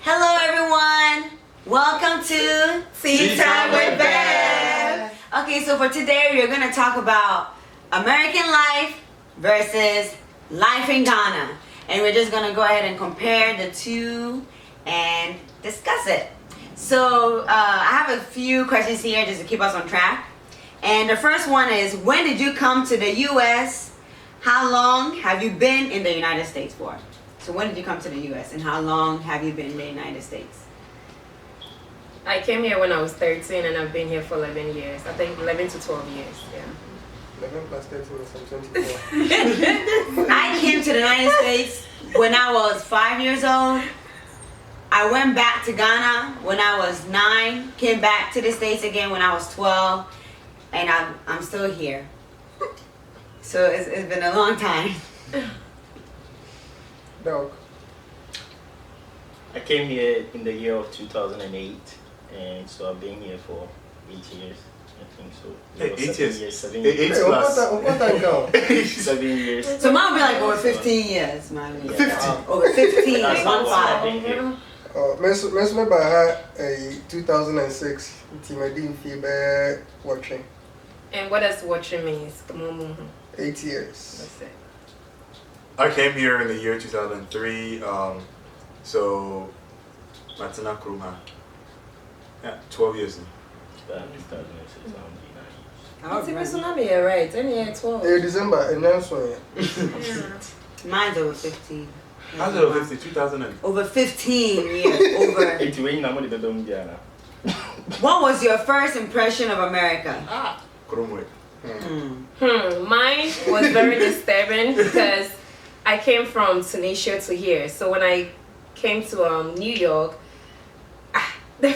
Hello everyone! Welcome to Tea Time with Bev. Okay, so for today we're going to talk about American life versus life in Ghana. And we're just going to go ahead and compare the two and discuss it. So I have a few questions here just to keep us on track. And the first one is, when did you come to the U.S.? How long have you been in the United States for? So when did you come to the U.S. and how long have you been in the United States? I came here when I was 13 and I've been here for 11 years. I think 11 to 12 years, yeah. 11 plus 13 is some 24. I came to the United States when I was 5 years old. I went back to Ghana when I was 9, came back to the States again when I was 12, and I'm still here. So it's been a long time. Dog. I came here in the year of 2008, and so I've been here for 8 years. I think so. Hey, 8 years. 7 Hey, years. 8 plus. 7 years. So mine will be like over 15 years. Mine will be 50. over 15. That's One how long I've five. been here. Mes me ba a 2006 Timadi Fibe watching And what does watching means? 8 years. That's it. I came here in the year 2003. So, Matina Kruma. Yeah, 12 years now. 2006, Oh, It's even tsunami here, right? And yeah, 12. December, and then so Mine's over 15. How's it over 50? 2000 and... Over 15 years. Over. What was your first impression of America? Krumwe. Mine was very disturbing because I came from Tunisia to here. So when I came to New York, my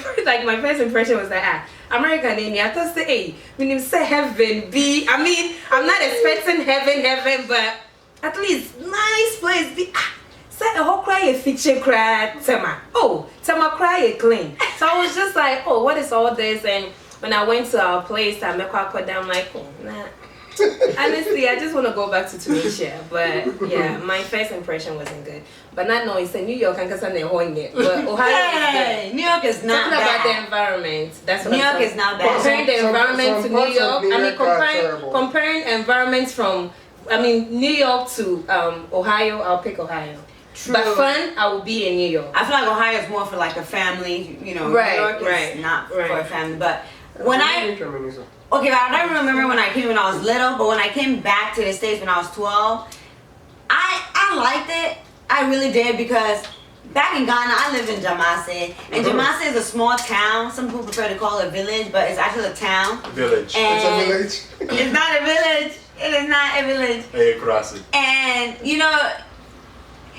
first impression was that American in I thought say, hey, when you say heaven be, I mean, I'm not expecting heaven, but at least nice place be. Say a whole cry a feature cry Tama cry a clean. So I was just like, oh, what is all this? And when I went to our place, I met I'm like, oh, nah. Honestly, I just want to go back to Tunisia. But yeah, my first impression wasn't good. But not knowing, say New York and Ohio. But Ohio is New York is not talking about the bad. environment. That's what New I'm York saying. is not bad. Comparing the Some environment to New parts of York. New I mean, York are terrible. comparing environments from, New York to Ohio. I'll pick Ohio. True. But fun, I will be in New York. I feel like Ohio is more for like a family, you know. Right, New York is right, not for right. a family. But when I I don't remember when I came when I was little, but when I came back to the States when I was 12, I liked it. I really did, because back in Ghana, I lived in Jamase, and Jamase is a small town. Some people prefer to call it a village, but it's actually a town. Village. And It's a village. It's not a village. It is not a village. Hey, Kurasi. And you know,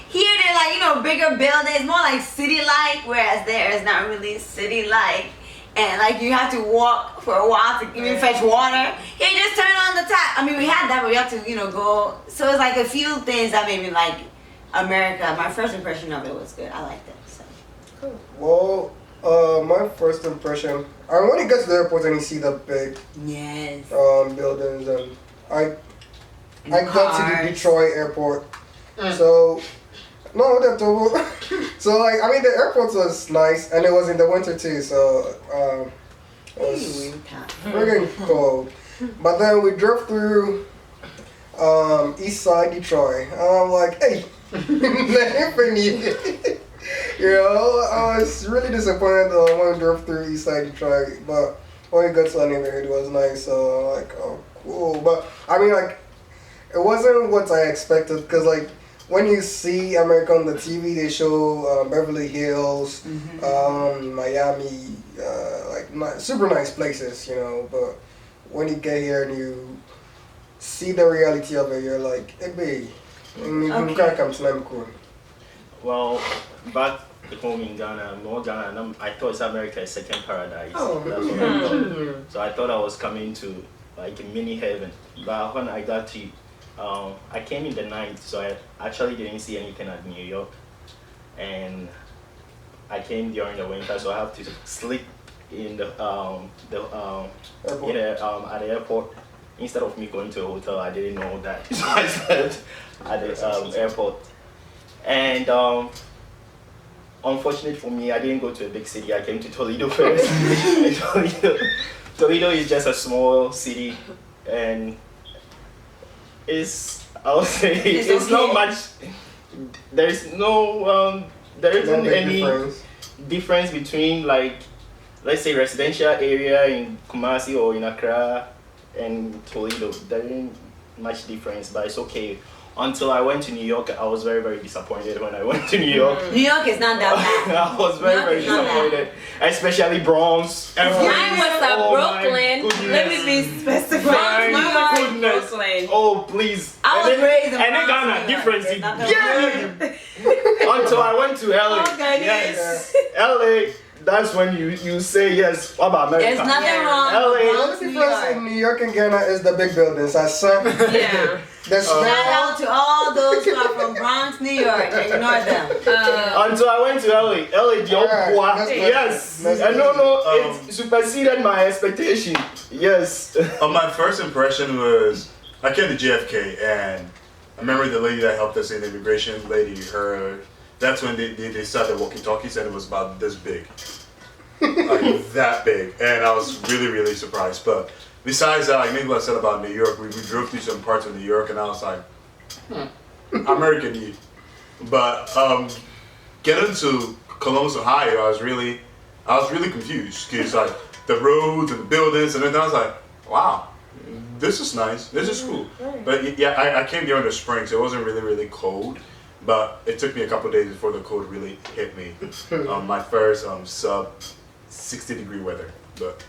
here they're like, you know, bigger buildings, more like city-like, whereas there is not really city-like. And like you have to walk for a while to even fetch water. Here you just turn on the tap. I mean, we had that, but we have to, you know, go. So it's like a few things that made me like America. My first impression of it was good. I liked it. So. Well, my first impression, when you get to the airport and you see the big Yes. buildings, and I got to cars. the Detroit airport, so no, that's all. So like, I mean, the airport was nice, and it was in the winter too, so it was friggin' cold. But then we drove through East Side Detroit, and I'm like, hey, you know, I was really disappointed when we drove through East Side Detroit, but when we got to our neighborhood, it was nice. So like, oh, cool. But I mean, like, it wasn't what I expected, because like, when you see America on the TV, they show Beverly Hills, Miami, super nice places, you know. But when you get here and you see the reality of it, you're like, hey, babe, you can't come to Namco. Well, back home in Ghana, I thought America is second paradise. Oh. That's what I thought. So I thought I was coming to like a mini heaven. But when I got to I came in the night, so I actually didn't see anything at New York, and I came during the winter, so I have to sleep in the at the airport instead of me going to a hotel. I didn't know that, so I slept at the airport, and unfortunate for me, I didn't go to a big city. I came to Toledo first. Toledo is just a small city, and I would say it's not much. There isn't any difference between, like, let's say, residential area in Kumasi or in Accra and Toledo. There ain't much difference, but it's okay. Until I went to New York, I was very, very disappointed when I went to New York. New York is not that bad. I was very, very disappointed, especially Bronx. Mine was Brooklyn. Let me be specific. Mine was Brooklyn. Oh, please. I was raised in Bronx. Ghana, difference. Yeah. Until I went to LA. Yes. LA. That's when you say yes. What about America? There's nothing wrong. LA. The only difference in New York and Ghana is the big buildings. I saw. Yeah. Shout out to all those who are from Bronx, New York. Ignore them. Until I went to LA. LA, yes. No, it superseded my expectation. Yes. My first impression was, I came to JFK, and I remember the lady that helped us in, the immigration lady, that's when they started walkie-talkies, and it was about this big. Like that big. And I was really, really surprised. But besides that, like maybe what I said about New York, we drove through some parts of New York, and I was like, American you. But getting to Columbus, Ohio, I was really confused, because like the roads and the buildings, and then I was like, wow, this is nice, this is cool. But yeah, I came there in the spring, so it wasn't really, really cold. But it took me a couple of days before the cold really hit me. My first sub 60-degree weather, but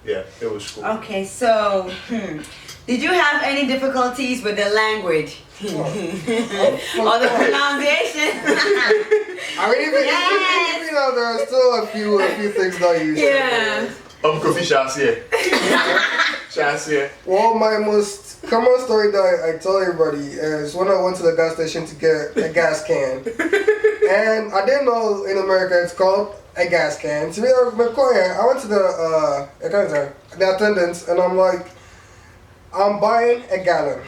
yeah, it was cool. Okay, so did you have any difficulties with the language or the pronunciation? I mean, even there are still a few things not used. Yeah. Kofi Chassier. Well, my most common story that I tell everybody is when I went to the gas station to get a gas can. And I didn't know in America it's called a gas can. So I went to the attendant, and I'm like, I'm buying a gallon.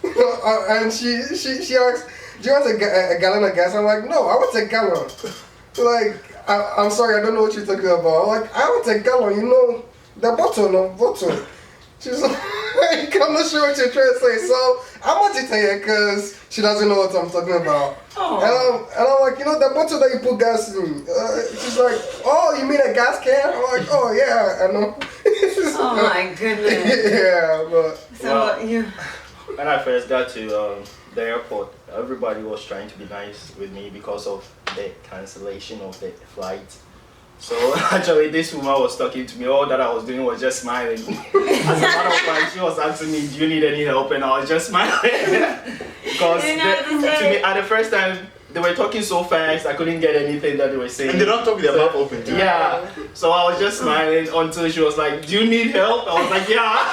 And she asked, do you want a gallon of gas? I'm like, no, I want a gallon. Like, I'm sorry, I don't know what you're talking about. I'm like, I want a gallon, the bottle. She's like, I'm not sure what you're trying to say. So I'm going to tell you, because she doesn't know what I'm talking about. Oh. And I'm like, the bottle that you put gas in. She's like, oh, you mean a gas can? I'm like, oh yeah, I know. Oh my goodness. Yeah, but So when I first got to the airport, everybody was trying to be nice with me because of the cancellation of the flight. So actually this woman was talking to me, all that I was doing was just smiling. As a matter of fact, she was asking me, do you need any help? And I was just smiling. Because to me, at the first time, they were talking so fast, I couldn't get anything that they were saying. And they don't talk with their mouth open too. Yeah. So I was just smiling until she was like, do you need help? I was like, yeah.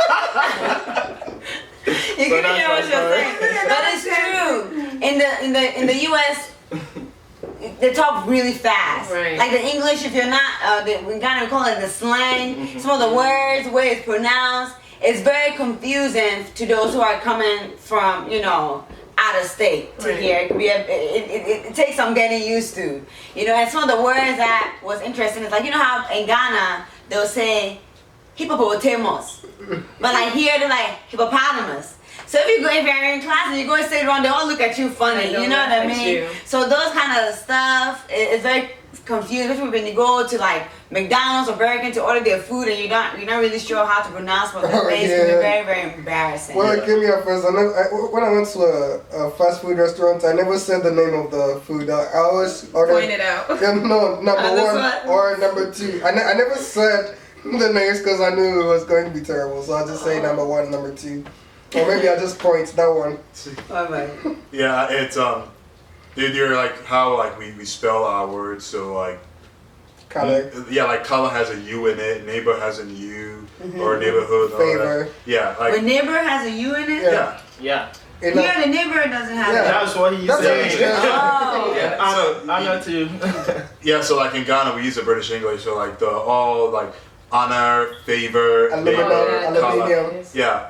You couldn't hear what she was saying. But it's true. In the US, they talk really fast. Right. Like the English, if you're not, we kind of call it the slang. Some of the words, the way it's pronounced, it's very confusing to those who are coming from, out of state to here. It takes some getting used to. And some of the words that was interesting is like, how in Ghana, they'll say hippopotamus. But like here, they're like hippopotamus. So if you're in class and you go and sit around, they all look at you funny. You know what I mean? So those kind of stuff is very confusing, especially when you go to like McDonald's or Burger King to order their food and you're not really sure how to pronounce what they're saying. It's very, very embarrassing. Well, it came me at first. When I went to a fast food restaurant, I never said the name of the food. I always ordered. Point it out. No, number one or number two. I never said the names because I knew it was going to be terrible. So I just say number one, number two. Or maybe I just point that one. Oh my. Yeah, it's they're like how like we spell our words. So like Color. Yeah, like color has a U in it. Neighbor has a U, or neighborhood. Favor. Yeah, like when neighbor has a U in it. yeah. Here the neighbor doesn't have it. That's what he's saying. Oh. Yeah, Anna too. Yeah, so like in Ghana we use the British English, so like all like honor, favor, aluminium. Yeah,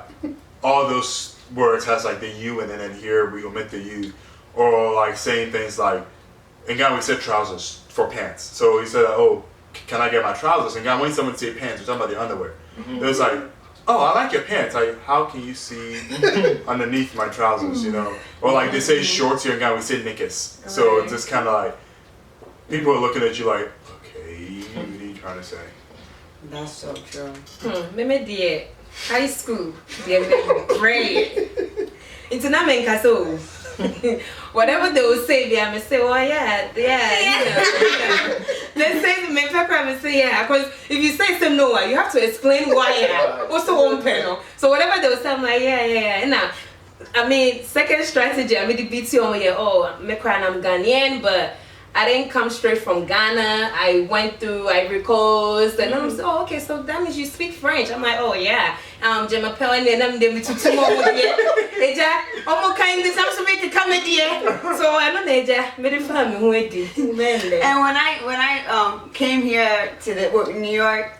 all those words has like the U in it, and here we omit the U, or like saying things like in Ghana we said trousers for pants. So he said, oh, can I get my trousers? And Ghana, when someone say pants, we're talking about the underwear. It was like, oh, I like your pants. Like, how can you see underneath my trousers, you know? Or like they say shorts here in Ghana, we say knickers. So it's just kind of like, people are looking at you like, okay, what are you trying to say? That's so true. Meme dear, high school, great. It's not main castle. Whatever they will say, they may say, oh yeah. They say me pepper, say yeah. Because if you say so no, you have to explain why yeah. Also one panel. So whatever they will say, I'm like yeah. Now, I mean, second strategy, I mean the BT on yeah. Oh, me crying, I'm Ghanaian, but I didn't come straight from Ghana. I went through Ivory Coast, and I'm so okay. So that means you speak French. I'm like, oh yeah. Jema Pellen and them them to two more here. Eja, omo kind this. I'm so make a comedy here. So I know Eja. Me the family who it is. And when I came here to New York,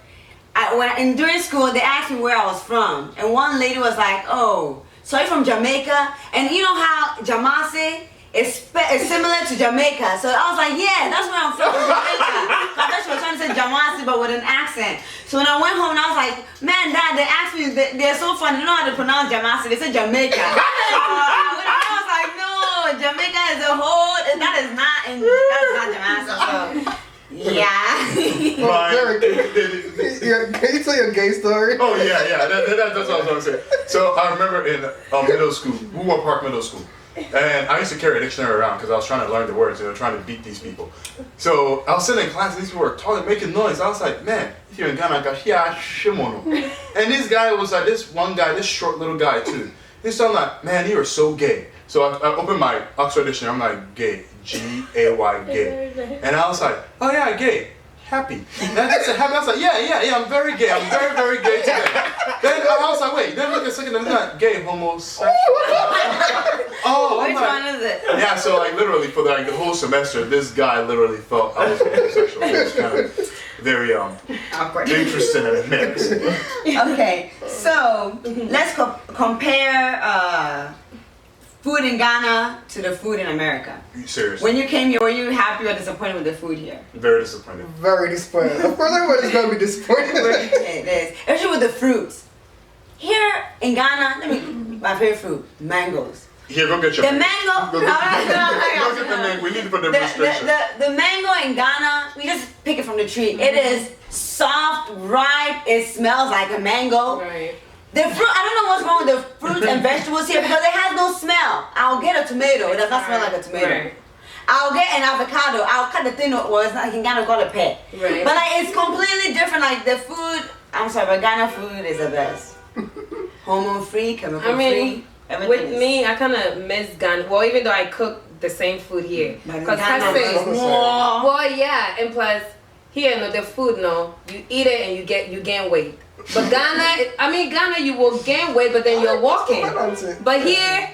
during school they asked me where I was from, and one lady was like, oh, so you're from Jamaica, and you know how Jamase. It's similar to Jamaica, so I was like, yeah, that's where I'm from, Jamaica. I thought she was trying to say Jamasi, but with an accent. So when I went home, and I was like, man, Dad, they asked me, they're so funny, they don't know how to pronounce Jamasi, they said Jamaica. I was like, no, Jamaica is a whole, that is not Jamasi, so. Yeah. Can you tell your gay story? Oh yeah, that's what I was going to say. So I remember in middle school, Woodward Park Middle School. And I used to carry a dictionary around because I was trying to learn the words, you know, trying to beat these people. So I was sitting in class and these people were talking, making noise. I was like, man, if you're in Ghana, and this guy was like, this one guy, this short little guy too. He's talking like, man, you are so gay. So I opened my Oxford dictionary, I'm like, gay, G-A-Y, gay. And I was like, oh yeah, gay. Happy. And I said happy. I was like, yeah, I'm very gay. I'm very, very gay today. Then I was like, wait, then look a second, I'm not gay, homosexual. Which one is it? Yeah, so like literally for like the whole semester, this guy literally thought I was homosexual. It was kind of very awkward, interesting and embarrassing. Okay, so let's compare food in Ghana to the food in America. Seriously. When you came here, were you happy or disappointed with the food here? Very disappointed. Very disappointed. Of course, everybody's gonna be disappointed. It is, especially with the fruits. Here in Ghana, my favorite fruit, mangoes. Here, go get your The mango. Go get the mango. We need to put the restriction. The mango in Ghana, we just pick it from the tree. It is soft, ripe. It smells like a mango. Right. The fruit, I don't know what's wrong with the fruits and vegetables here because it has no smell. I'll get a tomato. It does not smell like a tomato. Right. I'll get an avocado. I'll cut the thing. Well, it's not, you can kind of call it pet. Right. But like it's completely different. Like the food, I'm sorry, but Ghana food is the best. Hormone free, chemical free. With me, I kind of miss Ghana. Well, even though I cook the same food here, because Ghana is more. Well, yeah, and plus here, no, the food, no, you eat it and you gain weight. But Ghana, you will gain weight, but then you're walking. But here,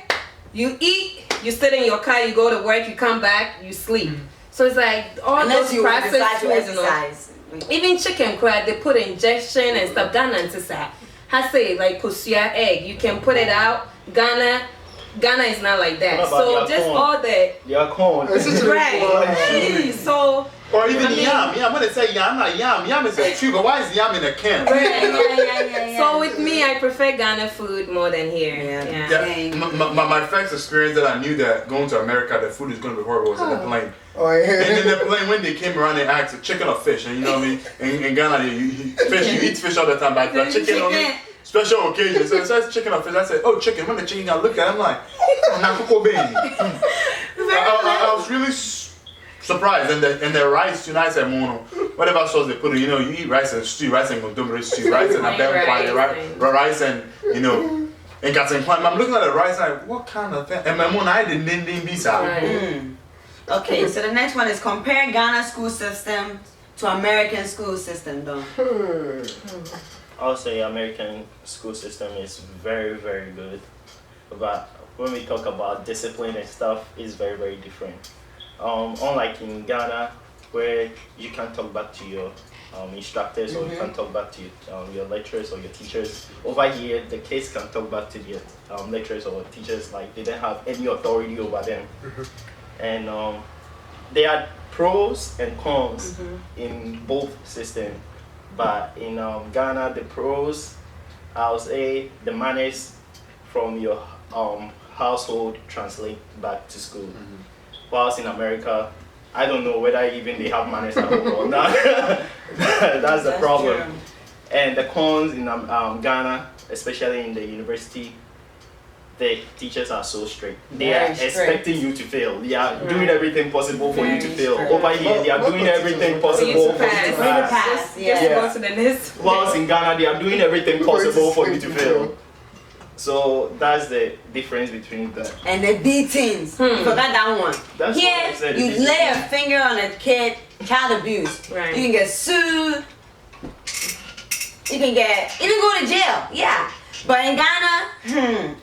you eat, you sit in your car, you go to work, you come back, you sleep. So it's like all Unless those processed foods, you know. exercise. Even chicken, they put injection and stuff. Ghana and Tisa. I say like pusia egg, you can put it out. Ghana is not like that. So just corn? All the corn. right. So or even yam. Yam. When they say yam, not yam. Yam is a tree, but why is yam in a can? Yeah. So with me, I prefer Ghana food more than here. Yeah. My first experience that I knew that going to America, the food is going to be horrible was in the plane. Oh yeah. And then the plane, when they came around, they asked chicken or fish, and you know what I mean. In Ghana, you eat fish all the time, but chicken only. Special occasions. So it says chicken or fish. I said, oh, chicken. When the chicken got looked at, I'm like, Nakuko baby. I was really surprised. And the rice, you know, I said, mono. Whatever sauce they put in, you know, you eat rice and stew, rice and Montgomery stew, rice and rice and, you know, and got some I'm looking at the rice like, what kind of thing? And my mom, I didn't be Okay, so the next one is compare Ghana school system to American school system, though. I'll say American school system is very, very good. But when we talk about discipline and stuff, it's very, very different. Unlike in Ghana, where you can talk back to your instructors or you can talk back to your lecturers or your teachers. Over here, the kids can talk back to their lecturers or teachers like they don't have any authority over them. And there are pros and cons in both systems. But in Ghana, the pros, I'll say the manners from your household translate back to school. Whilst in America, I don't know whether even they have manners at home or not. That's the problem. True. And the cons in Ghana, especially in the university, the teachers are so strict. They are Very strict. expecting you to fail. They are doing everything possible for you to Very fail. strict. Over here, they are doing everything possible for you to pass. pass. Just go to the next. Whilst in Ghana, they are doing everything possible for you to fail. So that's the difference between that. And the beatings. You forgot that one. That's what I said, Here, the you lay a beatings. finger on a kid, child abuse. Right. You can get sued. You can even go to jail. Yeah. But in Ghana,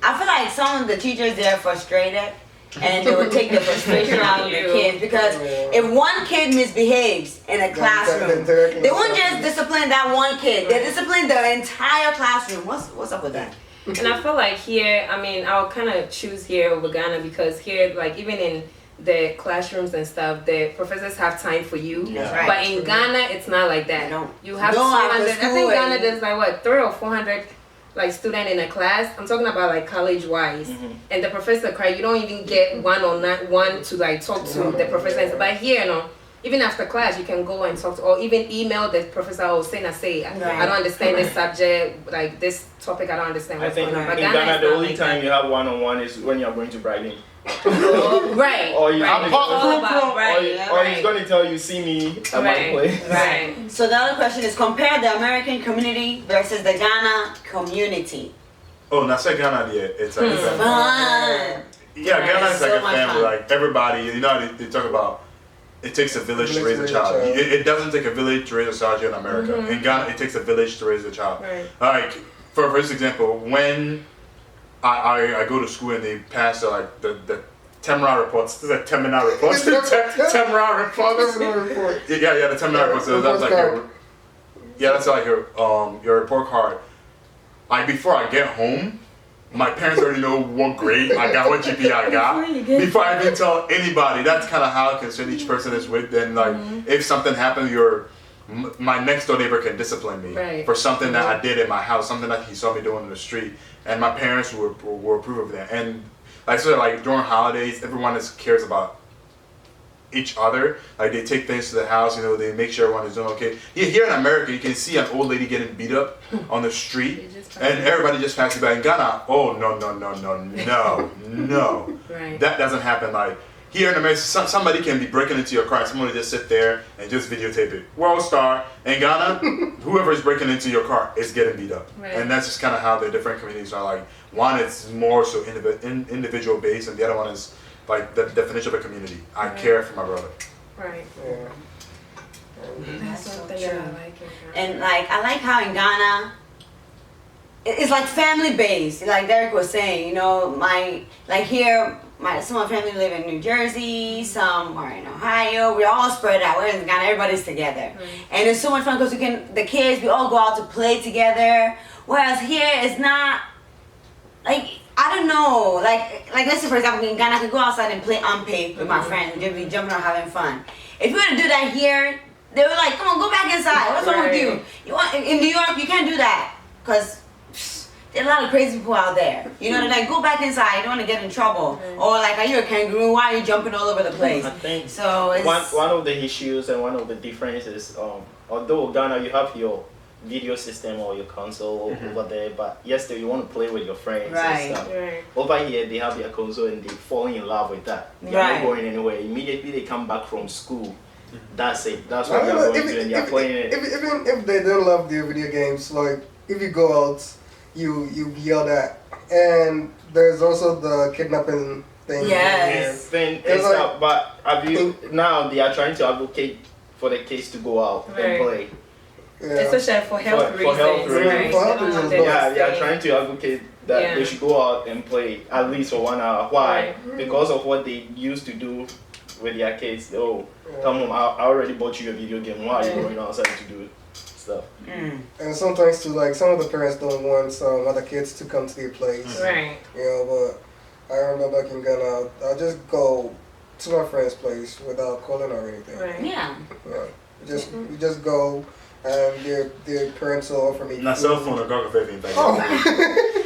I feel like some of the teachers there are frustrated. And they will take the frustration out of the kids because if one kid misbehaves in a classroom, they won't just discipline that one kid. They discipline the entire classroom. What's up with that? And I feel like here, I mean, I'll kind of choose here over Ghana because here, like even in the classrooms and stuff, the professors have time for you. Yeah. Right. But in Ghana, it's not like that. They don't. You have Don't have 200. the I think school Ghana and- there's like what 300 or 400 like student in a class. I'm talking about like college wise, and the professor cry. You don't even get one to like talk to the professor. But here, you know, even after class, you can go and talk to, or even email the professor or say, I don't understand this subject, like this topic. I don't understand I what's think going on. But in Ghana Ghana, is the not only like time that. you have one-on-one is when you are going to bribe him. Right. Or you right. have It's all about right. or he's going to tell you, see me at my place. Right. So the other question is compare the American community versus the Ghana community. Oh, now say Ghana, yeah, it's like a family. Fun. Yeah, Ghana is like So a much family. fun. Like everybody, you know, they talk about it takes a village to raise a child. It doesn't take a village to raise a child here in America. In Ghana, it takes a village to raise a child. Right. Like for this example, when I go to school and they pass like the Temra reports. This is a Temina report. Temra reports. Yeah, the Temina reports. So that's like that's like your report card. Like before I get home, my parents already know what grade I got, what GPA I got. Before I even tell anybody, that's kind of how concerned each person is with. Then like if something happened, my next door neighbor can discipline me for something that I did in my house, something that he saw me doing in the street, and my parents will approve of that. And like so, like during holidays, everyone cares about each other. Like they take things to the house, you know, they make sure everyone is doing okay. Here in America, you can see an old lady getting beat up on the street, and everybody just passes by. In Ghana, oh no, Right. that doesn't happen. Like here in America, somebody can be breaking into your car, and someone will just sit there and just videotape it. World star. In Ghana, whoever is breaking into your car is getting beat up, and that's just kind of how the different communities are. Like one is more so individual based, and the other one is like the definition of a community. I care for my brother. Right. Yeah. That's so something true. that I like in Ghana. And like I like how in Ghana it's like family based. Like Derek was saying, you know, some of my family live in New Jersey, some are in Ohio. We're all spread out. Whereas in Ghana, everybody's together, and it's so much fun because we all go out to play together. Whereas here, it's not like. I don't know, like let's say for example in Ghana I could go outside and play unpaid with my friends and just be jumping around having fun. If you were to do that here, they were like, come on, go back inside. What's wrong with you? In New York you can't do that because there are a lot of crazy people out there. You know, they're like, go back inside, you don't want to get in trouble. Or like, are you a kangaroo? Why are you jumping all over the place? I think so it's one of the issues and one of the differences, although Ghana you have your video system or your console over there, but yesterday you want to play with your friends and stuff. Right. Over here they have their console and they fall in love with that. They're not going anywhere. Immediately they come back from school. That's it. That's what they're going to and they're playing it. Even if they don't love their video games, like if you go out, you yelled at. And there's also the kidnapping thing. Yes. Thing It's and like- stuff, but now they are trying to advocate for the kids to go out and play. Yeah. Especially for health For reasons. health reasons. Right. For health They don't want reasons, them to Yeah, they are stay. trying to advocate that they should go out and play at least for 1 hour. Why? Because of what they used to do with their kids. Oh, come home, I already bought you a video game. Why are you going outside to do stuff? And sometimes too, like some of the parents don't want some other kids to come to their place. Right. You know, but I remember back in Ghana, I'll just go to my friend's place without calling or anything. Right. Yeah. We just go and their parents will offer me. Na cell phone or Google Pay, in fact. Oh.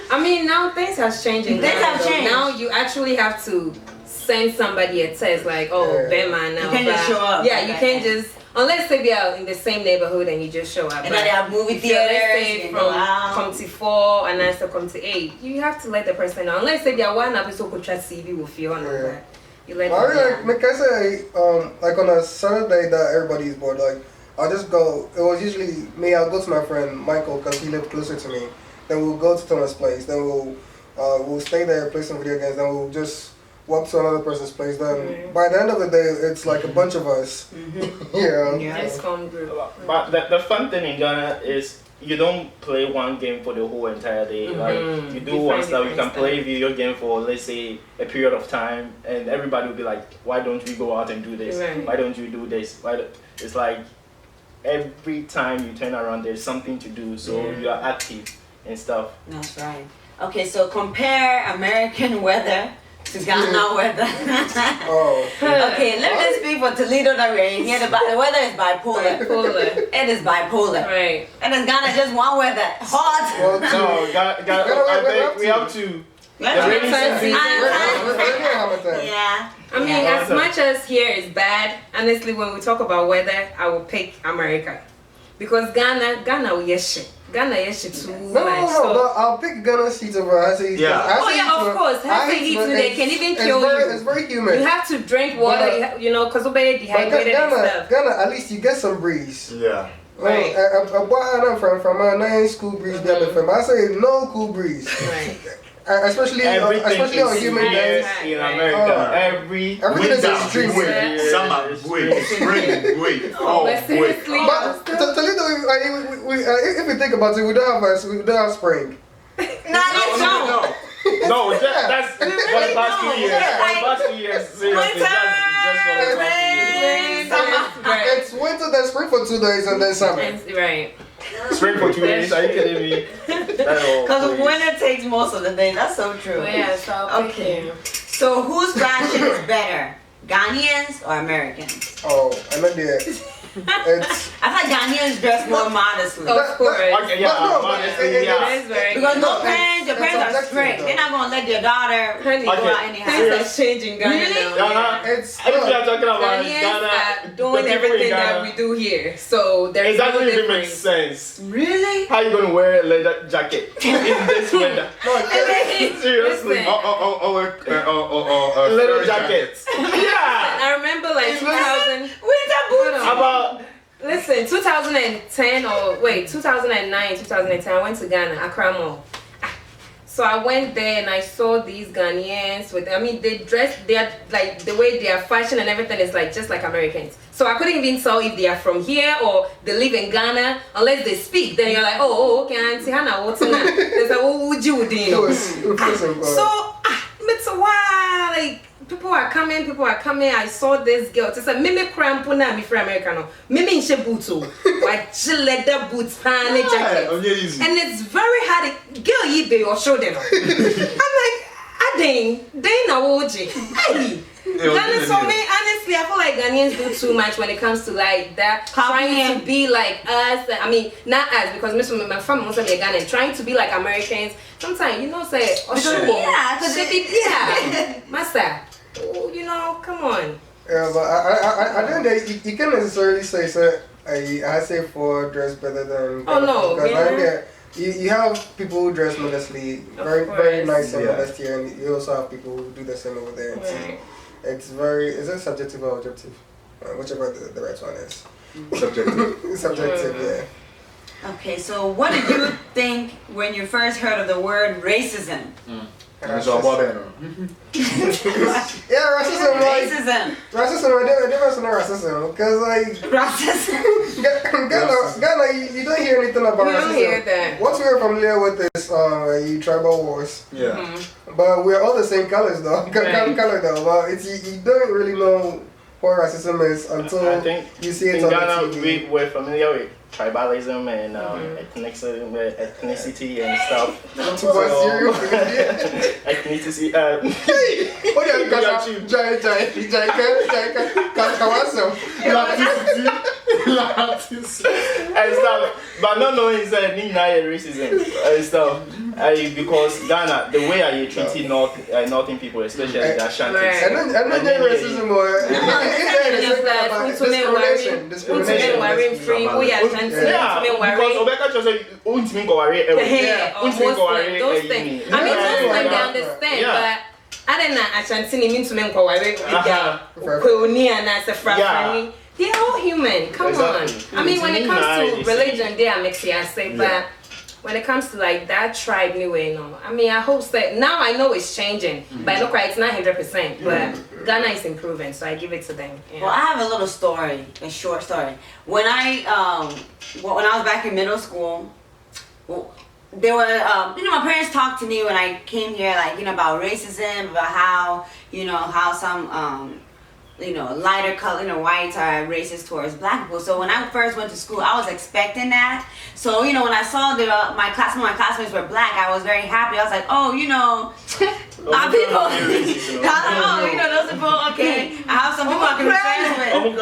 I mean, now things have changed. Things have changed. Now you actually have to send somebody a text like, oh, Bema now. You can't just show up. Yeah, you can't just, unless they be out in the same neighborhood and you just show up. And then they have movie theaters. Come to 4 and then come to 8. You have to let the person know. Unless they be a one episode could trust CV with you on that. You let them know. Like I say, like on a Saturday that everybody's bored, like I'll just go. It was usually me. I'll go to my friend Michael because he lived closer to me. Then we'll go to Thomas' place. Then we'll stay there, play some video games. Then we'll just walk to another person's place. Then by the end of the day, it's like a bunch of us. Just come group. But the fun thing in Ghana is you don't play one game for the whole entire day. Like you do one stuff. You can play video game for, let's say, a period of time, and everybody will be like, "Why don't we go out and do this? Right. Why don't you do this?" It's like every time you turn around, there's something to do, so you are active and stuff. That's right. Okay, so compare American weather to Ghana weather. Okay, let me just speak for Toledo that we're in here. The weather is bipolar. It is bipolar. Right. And in Ghana, just one weather. Hot. No, Ghana, we have to. Yeah. I mean, as much as here is bad, honestly, when we talk about weather, I will pick America. Because Ghana will yes shit. Ghana yes shit too much. No, I'll pick Ghana's heat over Hase. Of course. Hase heat too, they can even kill you. It's very humid. You have to drink water, because you'll be dehydrated and stuff. Ghana, at least you get some breeze. Yeah. Right. From a nice cool breeze, I say no cool breeze. Right. Especially on humid days in America. Everything is extreme. Summer, spring, fall, seriously, but Toledo, if you think about it, we don't have spring. No, that's for the past 2 years. For the past 2 years, seriously, just for the past 2 years. It's winter, then spring for 2 days, and then summer. Right. Spring for 2 days? Are you kidding me? Because winter takes most of the day. That's so true. Okay. So whose fashion is better? Ghanaians or Americans? Oh, I know that. I thought Ghanaians dress more modestly. Of course. Okay, Very because your parents are strict. They're not going to let their daughter go out anyhow. Things are changing Ghana now. It's if you are talking about Ghanaians Ghana, are doing everything that we do here. So there's it doesn't no even make difference. sense. Really? How are you going to wear a leather jacket in this weather? Seriously. Leather jackets. Yeah. I remember like 2000. Winter boots. Listen, 2010 2009, 2010, I went to Ghana, Accra Mall. So I went there and I saw these Ghanaians they dress, they're like, the way their fashion and everything is like, just like Americans. So I couldn't even tell if they are from here or they live in Ghana unless they speak. Then you're like, okay, Auntie Hannah, what's in that? They say, what would you do? So, it's a while, like, people are coming. I saw this girl. It's a mimi crampuna me from America. Mimi in shebuto. Like leather boots, panny jacket. And it's very hard. Girl, you be or show them. I'm like, they na oji. Hey. Ghana, so me, honestly, I feel like Ghanaians do too much when it comes to like that. Trying to be like us. I mean, not us, because my family must be Ghanaian. Trying to be like Americans. Sometimes, say, because they be, master. Come on. Yeah, but I think you can't necessarily say I say for dress better than. Oh no, because you have people who dress modestly, very nice and modest here, and you also have people who do the same over there. It's is it subjective or objective? Whichever the right one is. Subjective. Subjective, yeah. Okay, so what did you think when you first heard of the word racism? Racism. Because like Ghana, you don't hear anything about racism. Don't hear that. What we're familiar with is tribal wars. Yeah. But we're all the same colors though. Color though. But you don't really know what racism is until you see it on TV. We're familiar with tribalism and ethnicity and stuff. Ethnicity. Ethnicity. What are you And stuff, but not knowing is that racism and stuff. Because Ghana, the way I treated northern people, especially the Ashantis. And then racism or discrimination. Wearing free, we are because Obeka just said, "Untimi go worry, those things." I mean, those things they understand, but. I don't know. I can't see him to men go away with their they're all human. Come Exactly. on. I mean, when it comes to religion, they are mixed. I say, but when it comes to like that tribe, anyway, no. I mean, I hope that now I know it's changing, but look, it's not 100%. But Ghana is improving, so I give it to them. Yeah. Well, I have a little story, a short story. When I was back in middle school. There were, my parents talked to me when I came here, like, about racism, about how, how some, lighter color, whites are racist towards black people. So when I first went to school, I was expecting that. So, when I saw my classmates were black, I was very happy. I was like, oh, our people, those people, okay. I have some people I can be friends with. It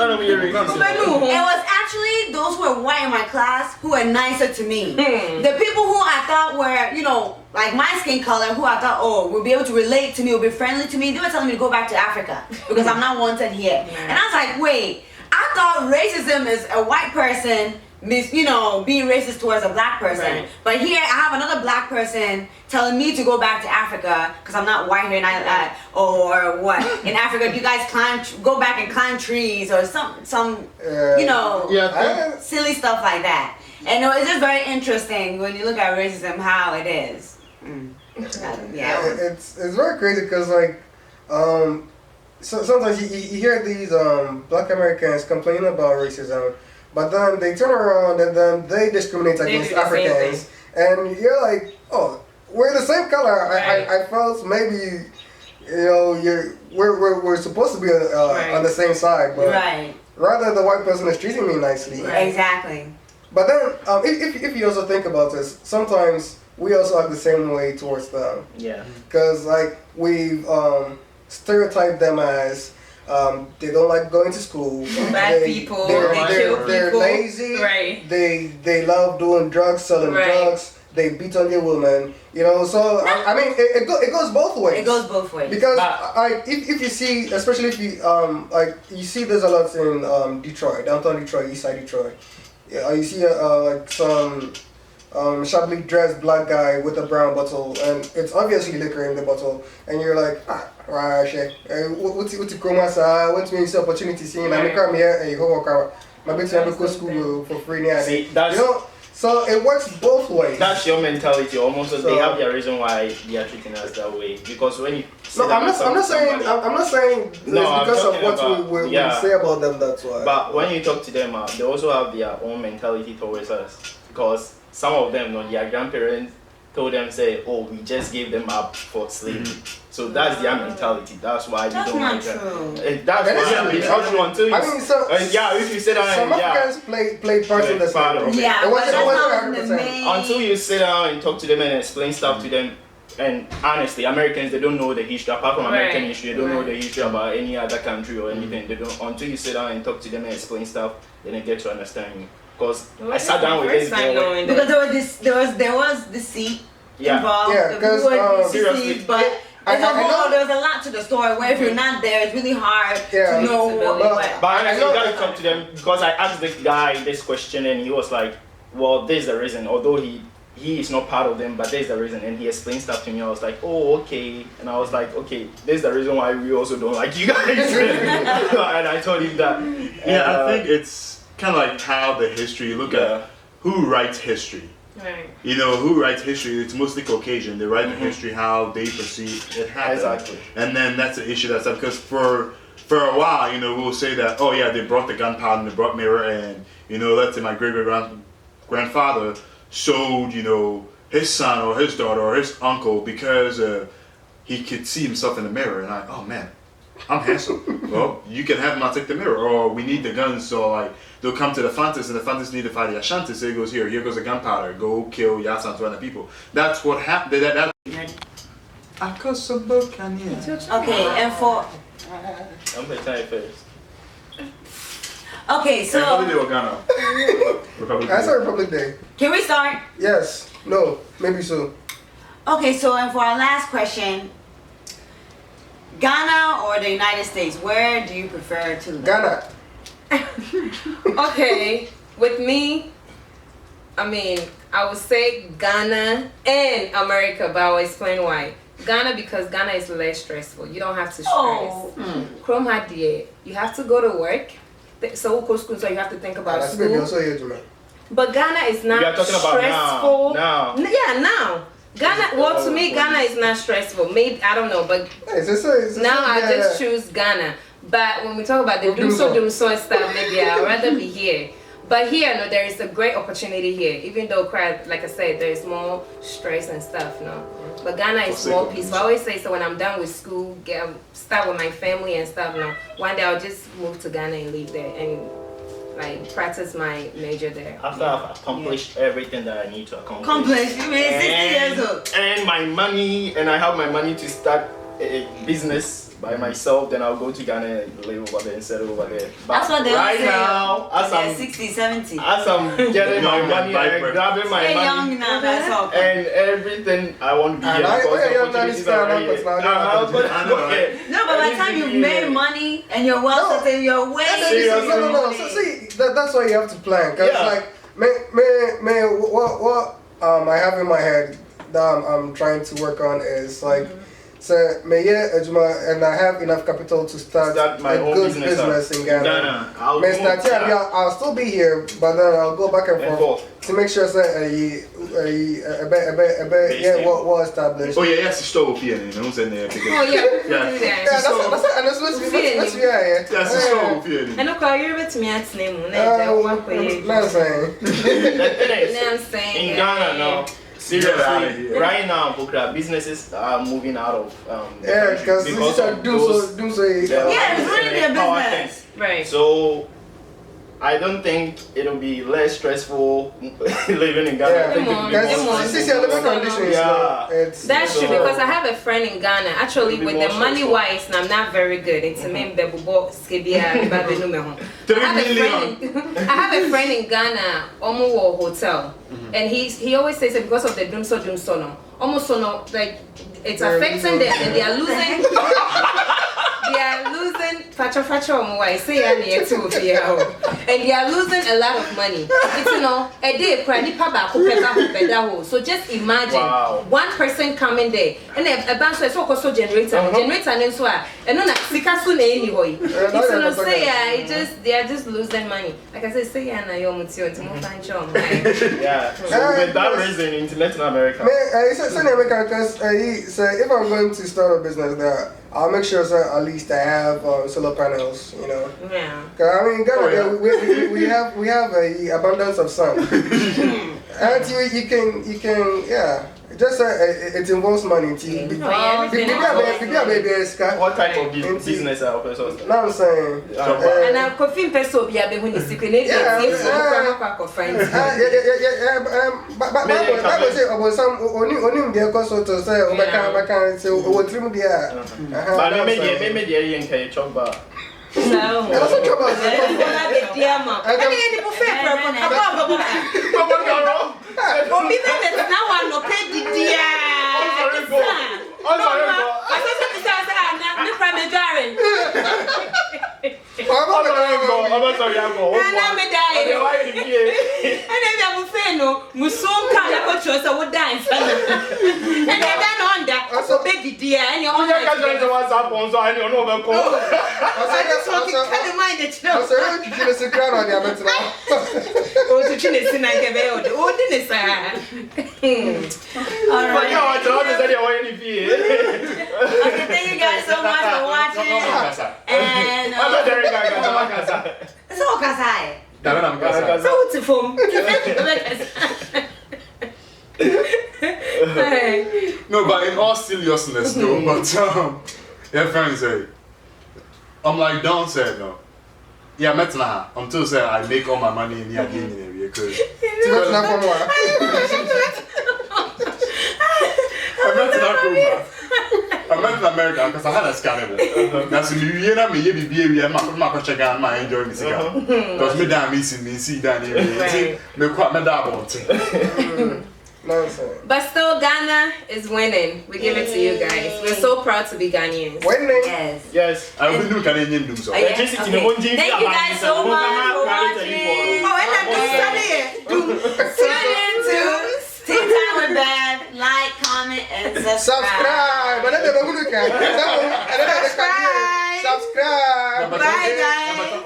was actually those who were white in my class who were nicer to me. The people who I thought were, like my skin color, who I thought, would be able to relate to me, would be friendly to me, they were telling me to go back to Africa because I'm not wanted here. And I was like, wait, I thought racism is a white person being racist towards a black person. Right. But here I have another black person telling me to go back to Africa because I'm not white here and or what? In Africa, you guys go back and climb trees or some silly stuff like that. And it's just very interesting when you look at racism, how it is. It's very crazy because so sometimes you hear these black Americans complain about racism, but then they turn around and then they discriminate against Africans, and you're like, oh, we're the same color. Right. I felt maybe we're supposed to be on the same side, but rather the white person is treating me nicely. Right. Exactly. But then if you also think about this, sometimes we also act the same way towards them. Yeah. Because we've stereotyped them as they don't like going to school. Bad people. They're lazy. Right. They love doing drugs, selling drugs. They beat on their women. So I mean, it goes both ways. It goes both ways. Because if you see, especially if you you see there's a lot in Detroit, downtown Detroit, east side Detroit. Yeah, you see some shabbily dressed black guy with a brown bottle, and it's obviously liquor in the bottle, and you're like, what's the chroma? I want to miss the opportunity seeing. I'm come here and you homework. My baby to go school for free. So it works both ways. That's your mentality. Almost they have their reason why they are treating us that way. Because when you I'm not saying it's because of what we say about them. That's why. But when you talk to them, they also have their own mentality towards us. Because some of them, their grandparents told them, say, oh, we just gave them up for slavery. So that's their mentality. That's why they don't like that. That's why it's not true until you. I mean, if you sit down some Africans play parts in the same. Yeah, it wasn't 100%. Until you sit down and talk to them and explain stuff to them. And honestly, Americans, they don't know the history. Apart from American history, they don't know the history about any other country or anything. They don't until you sit down and talk to them and explain stuff, then they get to understand you. Because I sat down with this girl. Because there was deceit involved. Yeah, because seriously, but there was a lot to the story where if you're not there, it's really hard to know what. But honestly, you gotta talk to them because I asked this guy this question and he was like, "Well, this is the reason." Although he is not part of them, but there's the reason, and he explained stuff to me. I was like, oh, okay, and I was like, okay, there's the reason why we also don't like you guys. And I told him that. I think it's kind of like how the history, look at who writes history. Right. Who writes history, it's mostly Caucasian. They write the history how they perceive it happened. Exactly. And then that's the issue that's up, because for a while, we'll say that, oh yeah, they brought the gunpowder and they brought mirror, and, let's say my great-grandfather showed, his son or his daughter or his uncle because he could see himself in the mirror, and oh man, I'm handsome. Well, you can have him not take the mirror, or we need the guns, so they'll come to the Fantas, and the Fantas need to fight the Ashantis. So he goes, here goes the gunpowder, go kill Yasan 200 people. That's what happened. Okay, and for I'm gonna try it first. okay, so Holiday or Ghana? Republic I said Day. Republic Day. can we start? Yes. No. Maybe so. Okay, so and for our last question, Ghana or the United States, where do you prefer to live? Ghana. Okay, with me, I mean, I would say Ghana and America, but I'll explain why. Ghana because Ghana is less stressful. You don't have to stress. Oh. Chrome had the you have to go to work. So school, so you have to think about That's maybe school. also here, Juma. But Ghana is not We are talking about stressful. now. Yeah, now. Ghana. Well, to me, Ghana is not stressful. Maybe I don't know, but Hey, now I just choose Ghana. But when we talk about the doom so and stuff, maybe I'd rather be here. But here, no, there is a great opportunity here. Even though, like I said, there is more stress and stuff, no. But Ghana is more peaceful. I always say so when I'm done with school, start with my family and stuff. No, one day I'll just move to Ghana and live there and like practice my major there. After I've accomplished everything that I need to accomplish. You mean 60 years old. And my money, and I have my money to start a business by myself, then I'll go to Ghana and live over there and settle over there. But That's what they all right say. now, as They're I'm 60, 70. as I'm getting my money and grabbing my They're money young now, that's all. and everything, I want to be And here I- because yeah, the yeah, opportunities now are right this here. time, now But I know, okay. No, but by the time you've made money and you're well No. settled, you're way Seriously? No. So, see, that's why you have to plan. Cause Yeah. like, what I have in my head that I'm trying to work on is like, so and I have enough capital to start my a own good business business in Ghana. I'll May move, start, I'll still be here, but then I'll go back and And forth forth. to make sure that well established. Oh yeah, yes, store up here. You know, saying Oh yeah, we Yeah. can do Yeah, that. that's and that's let's be yeah. Yes, store up here. And look, you're able to me at name. Not saying. The thing is, I'm saying in Ghana now, seriously, Yeah. right now, Bukra, businesses are moving out of the Yeah, country because this is of those- do so. Yeah, it's really their power business. things. Right. So I don't think it'll be less stressful living in Ghana. I think it'll be more Come on. Because your living conditions, Yeah. it's That's true So- because I have a friend in Ghana. Actually, It'll be with more the money stressful. wise, I'm not very good. It's a man bebo skebia I have a friend in Ghana, Omo Hotel, and he always says that because of the doom so no, almost so no, like it's affecting them and they are losing. They are losing and they are losing a lot of money. It's a day so just imagine Wow. one person coming there and a bunch of so generator and so and no sika so na any hoy. It's say they are just losing money. Like I said, say ya na yo mutio ntimo fancho. Yeah. So with that reason, in Latin America. because if I'm going to start a business there, I'll make sure that at least I have solar panels, you know. Yeah. 'Cause, I mean, Ghana, we have a abundance of sun, and you can just it involves money. What type of business are you Now I'm saying. And I'm confident person be able to secret it. Bible say about some only the cause to say obeka say o trim dia. But maybe the yen can chop bar. So, That's a trouble. Okay, thank you guys so much for watching. And it's all kasai. No, but in all seriousness, though, but yeah, friends say, I'm like Don said, no. Yeah, I'm too saying I make all my money in the area because I'm not I met in America because I had a scannable. That's me. You know me. You be baby. I'm check out my enjoy music. Because me down me see down here. Me quite me double. Nonsense. But still, Ghana is winning. We give it to you guys. We're so proud to be Ghanaians. Winning. Yes. Yes. I will do Canadian doom so. Okay. Thank you guys so much for watching. Oh, and I just Tune in to Tea Time with Bev. Like, comment, and subscribe. Subscribe. Subscribe. Subscribe. Bye, guys.